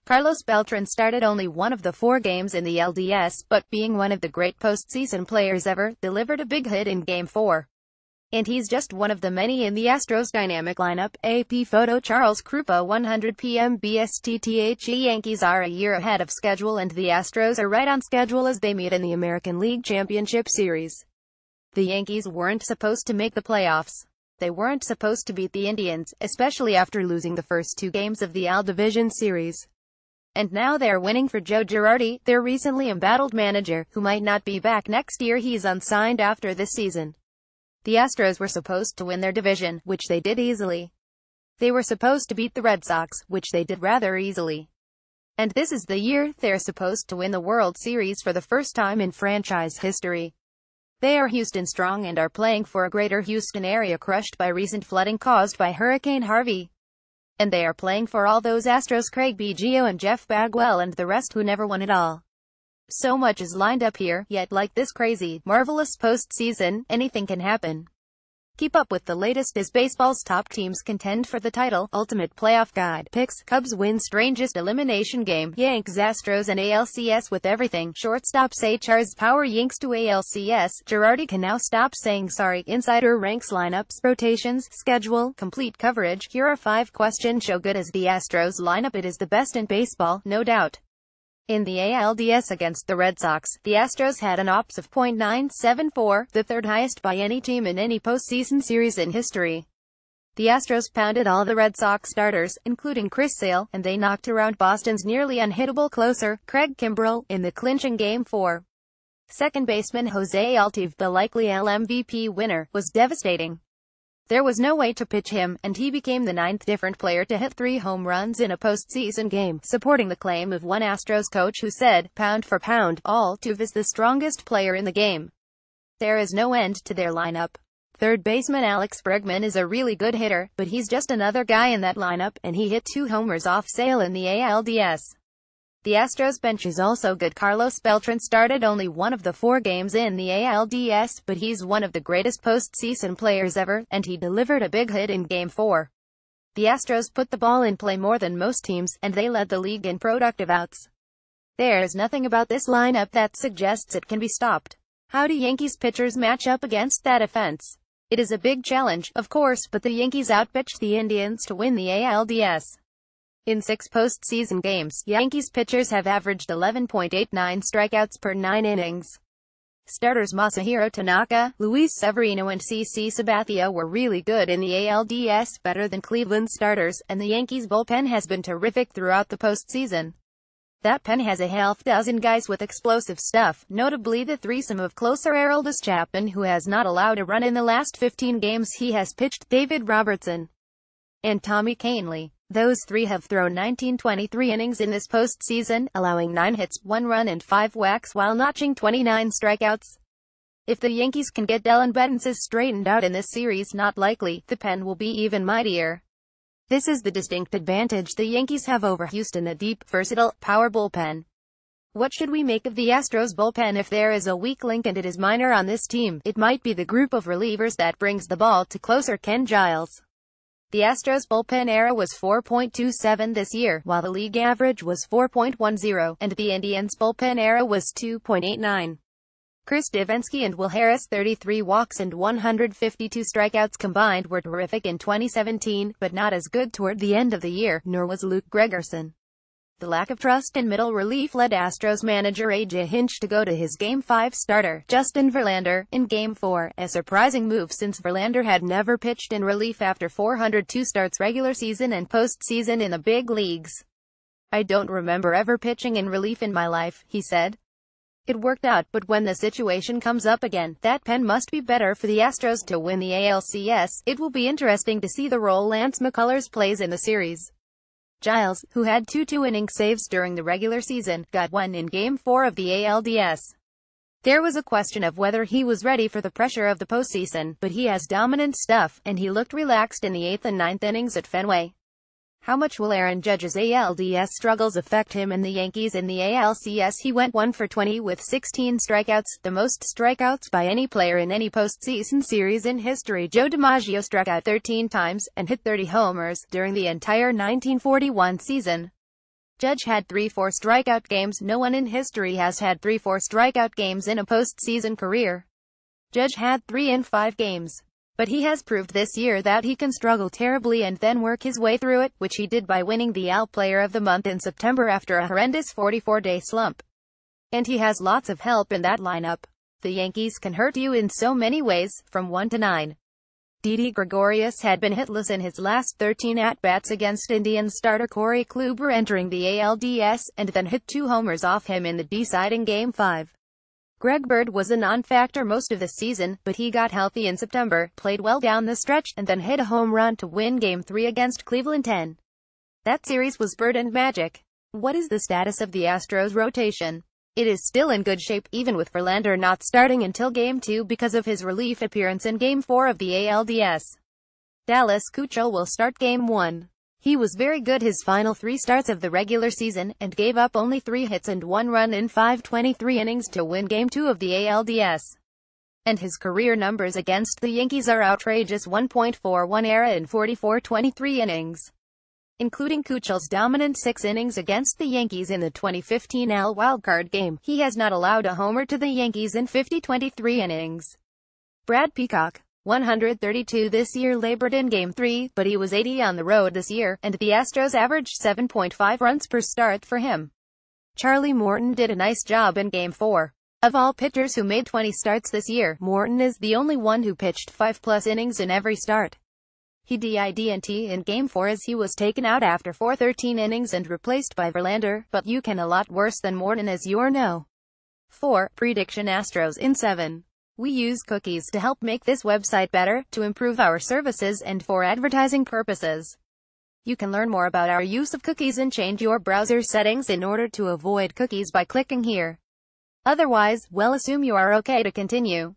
Carlos Beltran started only one of the 4 games in the LDS, but being one of the great postseason players ever, delivered a big hit in Game 4. And he's just one of the many in the Astros' dynamic lineup. AP photo Charles Krupa 100 p.m. BSTTHE Yankees are a year ahead of schedule and the Astros are right on schedule as they meet in the American League Championship Series. The Yankees weren't supposed to make the playoffs. They weren't supposed to beat the Indians, especially after losing the first 2 games of the AL Division Series. And now they're winning for Joe Girardi, their recently embattled manager, who might not be back next year. He's unsigned after this season. The Astros were supposed to win their division, which they did easily. They were supposed to beat the Red Sox, which they did rather easily. And this is the year they're supposed to win the World Series for the first time in franchise history. They are Houston strong and are playing for a greater Houston area crushed by recent flooding caused by Hurricane Harvey. And they are playing for all those Astros, Craig Biggio and Jeff Bagwell and the rest who never won it all. So much is lined up here, yet like this crazy, marvelous postseason, anything can happen. Keep up with the latest as baseball's top teams contend for the title. Ultimate Playoff Guide. Picks. Cubs win strangest elimination game. Yanks, Astros and ALCS with everything. Shortstop say Char's power Yanks to ALCS. Girardi can now stop saying sorry. Insider ranks lineups, rotations, schedule, complete coverage. Here are 5 questions. Show good as the Astros lineup. It is the best in baseball, no doubt. In the ALDS against the Red Sox, the Astros had an OPS of .974, the 3rd highest by any team in any postseason series in history. The Astros pounded all the Red Sox starters, including Chris Sale, and they knocked around Boston's nearly unhittable closer, Craig Kimbrel, in the clinching Game 4. Second baseman Jose Altuve, the likely AL MVP winner, was devastating. There was no way to pitch him, and he became the 9th different player to hit 3 home runs in a postseason game, supporting the claim of one Astros coach who said, pound for pound, Altuve is the strongest player in the game. There is no end to their lineup. Third baseman Alex Bregman is a really good hitter, but he's just another guy in that lineup, and he hit 2 homers off Sale in the ALDS. The Astros bench is also good. Carlos Beltran started only one of the 4 games in the ALDS, but he's one of the greatest postseason players ever, and he delivered a big hit in Game 4. The Astros put the ball in play more than most teams, and they led the league in productive outs. There's nothing about this lineup that suggests it can be stopped. How do Yankees pitchers match up against that offense? It is a big challenge, of course, but the Yankees outpitched the Indians to win the ALDS. In 6 postseason games, Yankees pitchers have averaged 11.89 strikeouts per 9 innings. Starters Masahiro Tanaka, Luis Severino and CC Sabathia were really good in the ALDS, better than Cleveland starters, and the Yankees bullpen has been terrific throughout the postseason. That pen has a half dozen guys with explosive stuff, notably the threesome of closer Aroldis Chapman, who has not allowed a run in the last 15 games he has pitched, David Robertson, and Tommy Kahnle. Those 3 have thrown 19-23 innings in this postseason, allowing 9 hits, 1 run and 5 walks while notching 29 strikeouts. If the Yankees can get Dellin Betances straightened out in this series, not likely, the pen will be even mightier. This is the distinct advantage the Yankees have over Houston, a deep, versatile, power bullpen. What should we make of the Astros bullpen? If there is a weak link and it is minor on this team, it might be the group of relievers that brings the ball to closer Ken Giles. The Astros bullpen era was 4.27 this year, while the league average was 4.10, and the Indians bullpen era was 2.89. Chris Devenski and Will Harris, 33 walks and 152 strikeouts combined, were terrific in 2017, but not as good toward the end of the year, nor was Luke Gregerson. The lack of trust in middle relief led Astros manager A.J. Hinch to go to his Game 5 starter, Justin Verlander, in Game 4, a surprising move since Verlander had never pitched in relief after 402 starts regular season and postseason in the big leagues. I don't remember ever pitching in relief in my life, he said. It worked out, but when the situation comes up again, that pen must be better for the Astros to win the ALCS. It will be interesting to see the role Lance McCullers plays in the series. Giles, who had 2 2-inning saves during the regular season, got 1 in Game 4 of the ALDS. There was a question of whether he was ready for the pressure of the postseason, but he has dominant stuff, and he looked relaxed in the 8th and 9th innings at Fenway. How much will Aaron Judge's ALDS struggles affect him and the Yankees in the ALCS? He went 1 for 20 with 16 strikeouts, the most strikeouts by any player in any postseason series in history. Joe DiMaggio struck out 13 times, and hit 30 homers, during the entire 1941 season. Judge had 3 4-strikeout games. No one in history has had 3 4-strikeout games in a postseason career. Judge had 3 in 5 games. But he has proved this year that he can struggle terribly and then work his way through it, which he did by winning the AL Player of the Month in September after a horrendous 44-day slump. And he has lots of help in that lineup. The Yankees can hurt you in so many ways, from 1 to 9. Didi Gregorius had been hitless in his last 13 at-bats against Indians starter Corey Kluber entering the ALDS, and then hit 2 homers off him in the deciding Game 5. Greg Bird was a non-factor most of the season, but he got healthy in September, played well down the stretch, and then hit a home run to win Game 3 against Cleveland 10. That series was Bird and magic. What is the status of the Astros rotation? It is still in good shape, even with Verlander not starting until Game 2 because of his relief appearance in Game 4 of the ALDS. Dallas Keuchel will start Game 1. He was very good his final 3 starts of the regular season, and gave up only 3 hits and 1 run in 523 innings to win Game 2 of the ALDS. And his career numbers against the Yankees are outrageous: 1.41 ERA in 44-23 innings. Including Keuchel's dominant 6 innings against the Yankees in the 2015 AL wildcard game, he has not allowed a homer to the Yankees in 50-23 innings. Brad Peacock, 132 this year, labored in Game 3, but he was 80 on the road this year, and the Astros averaged 7.5 runs per start for him. Charlie Morton did a nice job in Game 4. Of all pitchers who made 20 starts this year, Morton is the only one who pitched 5+ innings in every start. He didn't in Game 4 as he was taken out after 13 innings and replaced by Verlander, but you can a lot worse than Morton, as you know. 4. Prediction: Astros in 7. We use cookies to help make this website better, to improve our services, and for advertising purposes. You can learn more about our use of cookies and change your browser settings in order to avoid cookies by clicking here. Otherwise, we'll assume you are okay to continue.